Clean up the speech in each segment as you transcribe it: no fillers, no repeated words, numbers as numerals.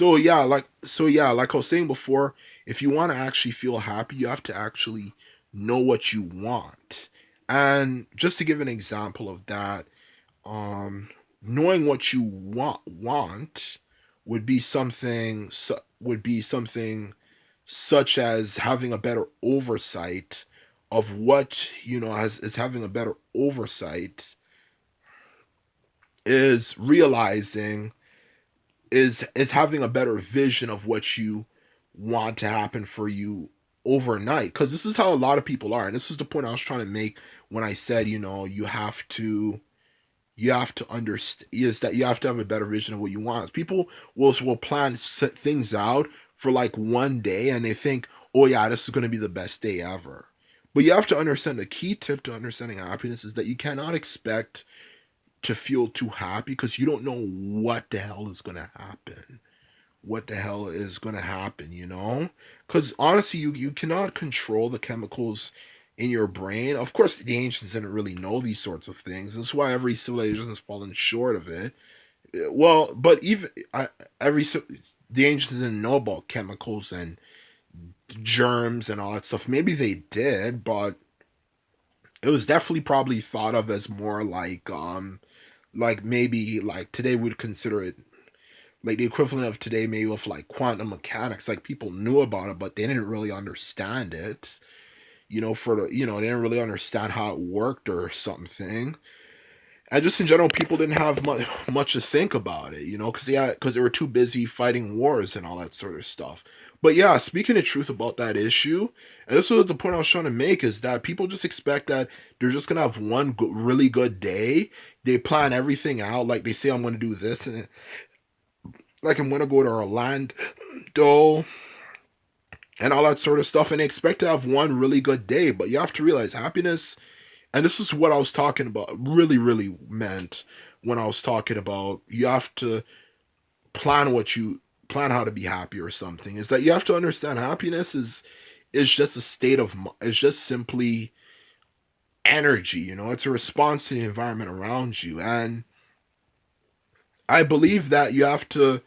like I was saying before, if you want to actually feel happy, you have to actually know what you want. And just to give an example of that, um knowing what you want would be something such as having a better oversight of what you know as is having a better oversight is realizing is having a better vision of what you want to happen for you overnight, because this is how a lot of people are, and this is the point I was trying to make when I said, you have to understand is that you have to have a better vision of what you want. People will plan set things out for like one day, and they think, oh yeah, this is going to be the best day ever. But you have to understand, the key tip to understanding happiness is that you cannot expect to feel too happy because you don't know what the hell is going to happen. What the hell is going to happen, because honestly, you cannot control the chemicals in your brain. Of course, the ancients didn't really know these sorts of things. That's why every civilization has fallen short of it. Well, but even every the ancients didn't know about chemicals and germs and all that stuff. Maybe they did, but it was definitely probably thought of as more like maybe like today we'd consider it like the equivalent of today, maybe with like quantum mechanics. Like people knew about it, but they didn't really understand it. They didn't really understand how it worked or something. And just in general, people didn't have much to think about it, because they were too busy fighting wars and all that sort of stuff. But yeah, speaking the truth about that issue, and this was the point I was trying to make, is that people just expect that they're just gonna have one really good day. They plan everything out, like they say, I'm gonna do this, and like I'm gonna go to Orlando and all that sort of stuff, and they expect to have one really good day. But you have to realize happiness, and this is what I was talking about, really, really meant when I was talking about you have to plan how to be happy or something, is that you have to understand happiness is just a state of it's just simply energy. It's a response to the environment around you. And I believe that you have to,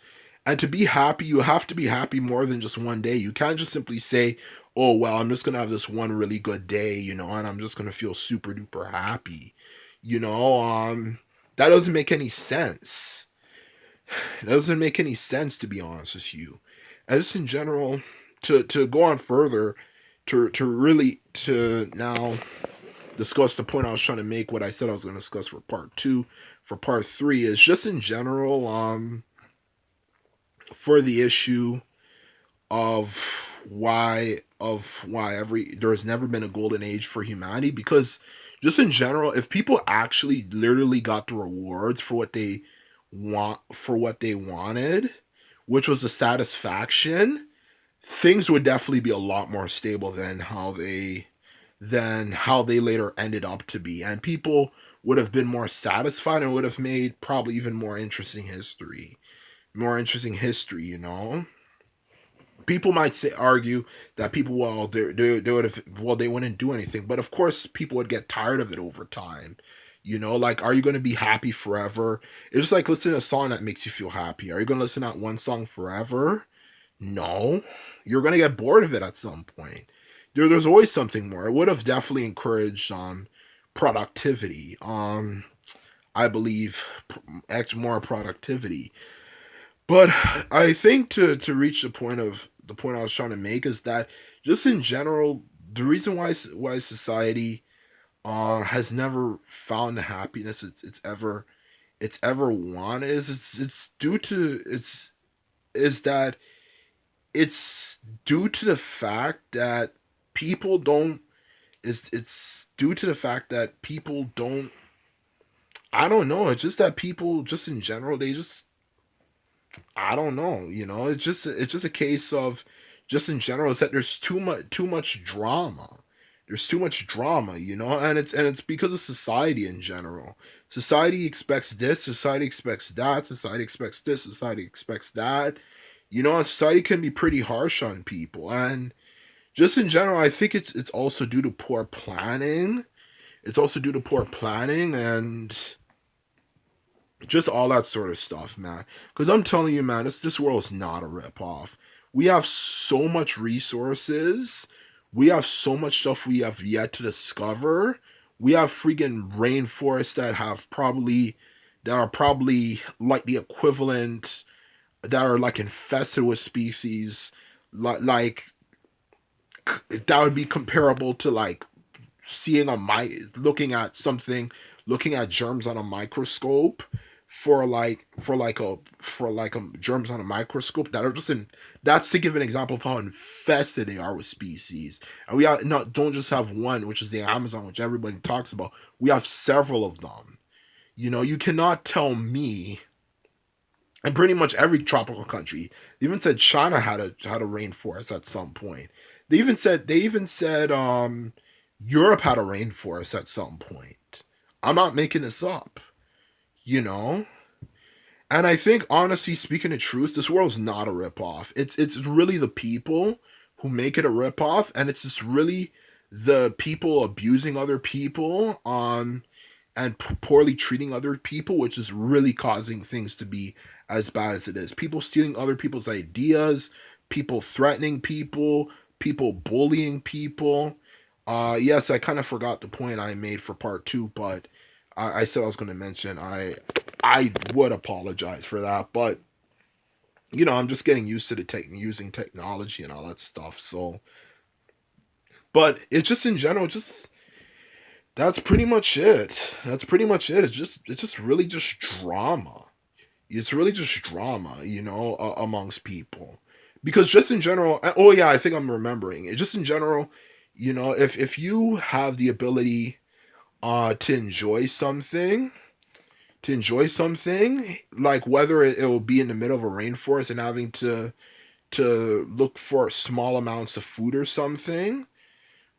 and to be happy, you have to be happy more than just one day. You can't just simply say, oh, well, I'm just going to have this one really good day, and I'm just going to feel super duper happy. You know, um, that doesn't make any sense. It doesn't make any sense, to be honest with you. And just in general, to go on further, to really, to now discuss the point I was trying to make, what I said I was going to discuss for part two, for part three, is just in general, for the issue of why every there has never been a golden age for humanity, because just in general, if people actually literally got the rewards for what they wanted, which was the satisfaction, things would definitely be a lot more stable than how they later ended up to be, and people would have been more satisfied and would have made probably even more interesting history. People might say argue that people, well, they would have, well, they wouldn't do anything, but of course people would get tired of it over time. Like, are you going to be happy forever? It's just like listening to a song that makes you feel happy. Are you going to listen to that one song forever? No. You're going to get bored of it at some point. There's always something more. It would have definitely encouraged productivity. I believe more productivity. But I think to reach the point I was trying to make is that just in general, the reason why society has never found the happiness it's ever wanted it's due to is that it's due to the fact that people don't it's due to the fact that people don't, I don't know, it's just that people just in general, they just, I don't know, it's just a case of, just in general, is that there's too much drama. There's too much drama, and it's because of society in general. Society expects this, society expects that, society expects this, society expects that. And society can be pretty harsh on people. And just in general, I think it's also due to poor planning. It's also due to poor planning, and just all that sort of stuff, man. Because I'm telling you, man, this world is not a ripoff. We have so much resources. We have so much stuff we have yet to discover. We have freaking rainforests that are probably like the equivalent, that are like infested with species like that would be comparable to like seeing looking at germs on a microscope, for like a germs on a microscope that are just in. That's to give an example of how infested they are with species. And we are not don't just have one, which is the Amazon, which everybody talks about. We have several of them. You cannot tell me. And pretty much every tropical country. They even said China had a rainforest at some point. They even said Europe had a rainforest at some point. I'm not making this up, you know? And I think, honestly, speaking the truth, this world's not a ripoff. It's really the people who make it a ripoff, and it's just really the people abusing other people, and poorly treating other people, which is really causing things to be as bad as it is. People stealing other people's ideas, people threatening people, people bullying people. Yes, I kind of forgot the point I made for part two, but I said I was going to mention. I would apologize for that, but I'm just getting used to using technology and all that stuff. So, but it's just in general, just that's pretty much it. That's pretty much it. It's just really just drama. It's really just drama, amongst people. Because just in general, oh yeah, I think I'm remembering it. Just in general, if you have the ability to enjoy something, like whether it will be in the middle of a rainforest and having to look for small amounts of food or something,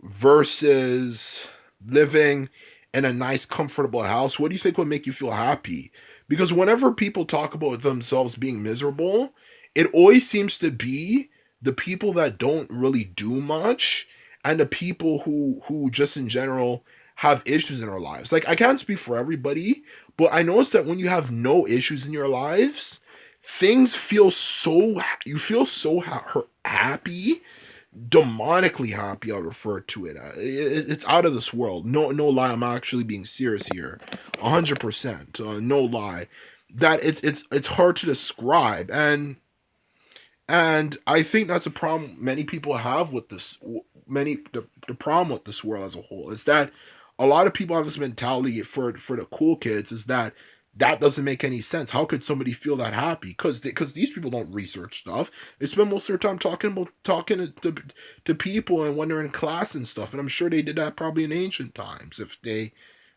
versus living in a nice, comfortable house, what do you think would make you feel happy? Because whenever people talk about themselves being miserable, it always seems to be the people that don't really do much, and the people who just in general have issues in their lives. Like, I can't speak for everybody, but I noticed that when you have no issues in your lives, things feel so you feel so happy, demonically happy. I'll refer to it. It's out of this world. No lie. I'm actually being serious here. 100%. No lie. That it's hard to describe, and I think that's a problem many people have with this. The problem with this world as a whole is that a lot of people have this mentality for the cool kids, is that doesn't make any sense. How could somebody feel that happy? Because these people don't research stuff. They spend most of their time talking to people, and when they're in class and stuff. And I'm sure they did that probably in ancient times, if they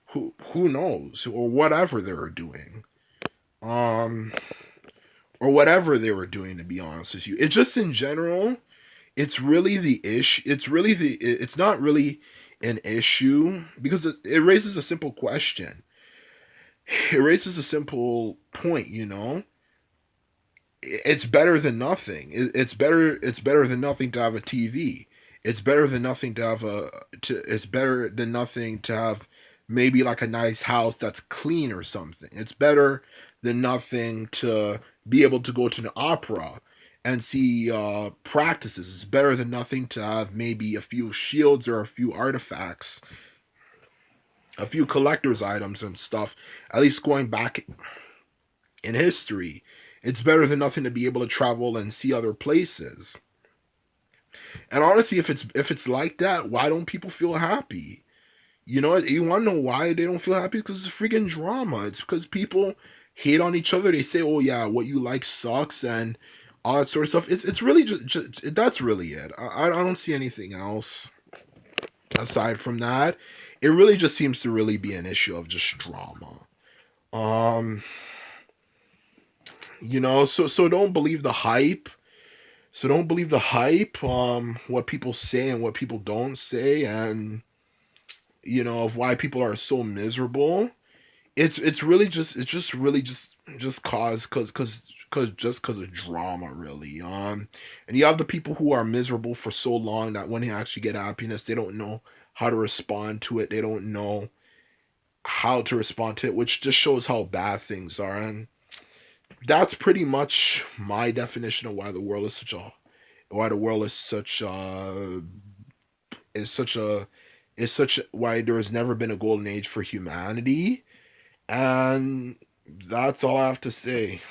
who knows, or whatever they were doing. Um or whatever they were doing, to be honest with you. It just in general, it's really the issue. It's not really an issue, because it raises a simple question. It raises a simple point, it's better than nothing. It's better than nothing to have a TV. It's better than nothing to have it's better than nothing to have maybe like a nice house that's clean or something. It's better than nothing to be able to go to the opera and see practices. It's better than nothing to have maybe a few shields or a few artifacts, a few collector's items and stuff. At least going back in history, it's better than nothing to be able to travel and see other places. And honestly, if it's like that, why don't people feel happy? You want to know why they don't feel happy? Because it's freaking drama. It's because people hate on each other. They say, "Oh yeah, what you like sucks," and all that sort of stuff. It's really just that's really it. I don't see anything else aside from that. It really just seems to really be an issue of just drama. Um, so don't believe the hype. So don't believe the hype. What people say and what people don't say, and of why people are so miserable. It's just really just cause of drama, really. And you have the people who are miserable for so long that when they actually get happiness, they don't know how to respond to it. They don't know. how to respond to it, which just shows how bad things are. And that's pretty much my definition of why the world is such a why the world is such a is such why there has never been a golden age for humanity. And that's all I have to say.